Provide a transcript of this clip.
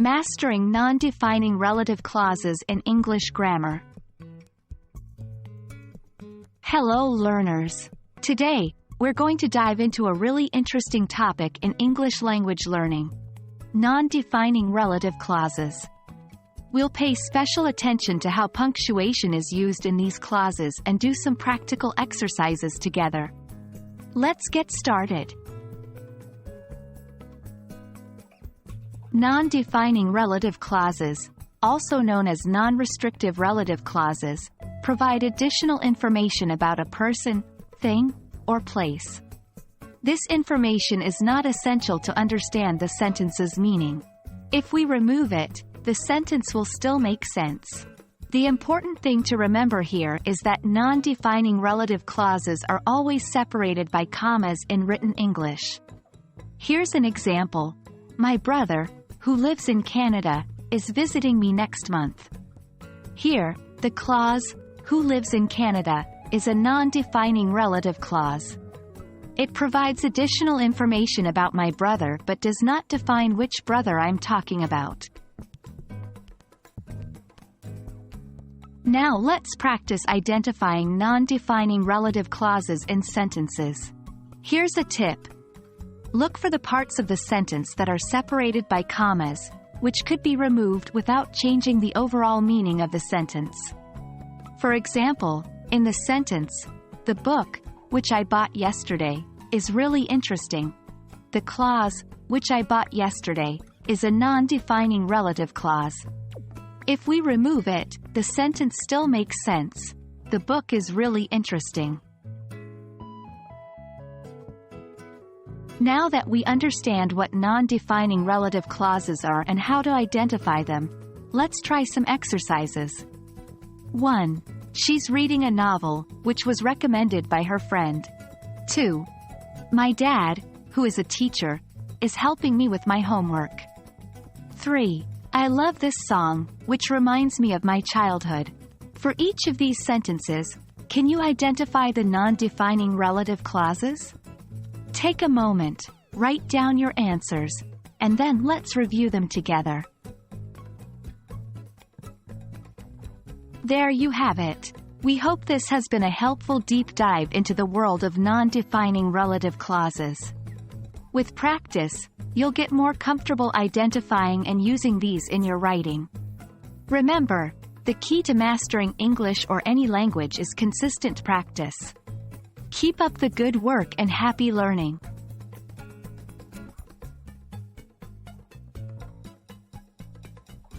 Mastering non-defining relative clauses in English grammar. Hello learners! Today, we're going to dive into a really interesting topic in English language learning. Non-defining relative clauses. We'll pay special attention to how punctuation is used in these clauses and do some practical exercises together. Let's get started. Non-defining relative clauses, also known as non-restrictive relative clauses, provide additional information about a person, thing, or place. This information is not essential to understand the sentence's meaning. If we remove it, the sentence will still make sense. The important thing to remember here is that non-defining relative clauses are always separated by commas in written English. Here's an example. My brother, who lives in Canada, is visiting me next month. Here, the clause, who lives in Canada, is a non-defining relative clause. It provides additional information about my brother but does not define which brother I'm talking about. Now let's practice identifying non-defining relative clauses in sentences. Here's a tip. Look for the parts of the sentence that are separated by commas, which could be removed without changing the overall meaning of the sentence. For example, in the sentence, "The book, which I bought yesterday, is really interesting." The clause, "which I bought yesterday," is a non-defining relative clause. If we remove it, the sentence still makes sense. The book is really interesting. Now that we understand what non-defining relative clauses are and how to identify them, let's try some exercises. 1. She's reading a novel, which was recommended by her friend. 2. My dad, who is a teacher, is helping me with my homework. 3. I love this song, which reminds me of my childhood. For each of these sentences, can you identify the non-defining relative clauses? Take a moment, write down your answers, and then let's review them together. There you have it. We hope this has been a helpful deep dive into the world of non-defining relative clauses. With practice, you'll get more comfortable identifying and using these in your writing. Remember, the key to mastering English or any language is consistent practice. Keep up the good work and happy learning.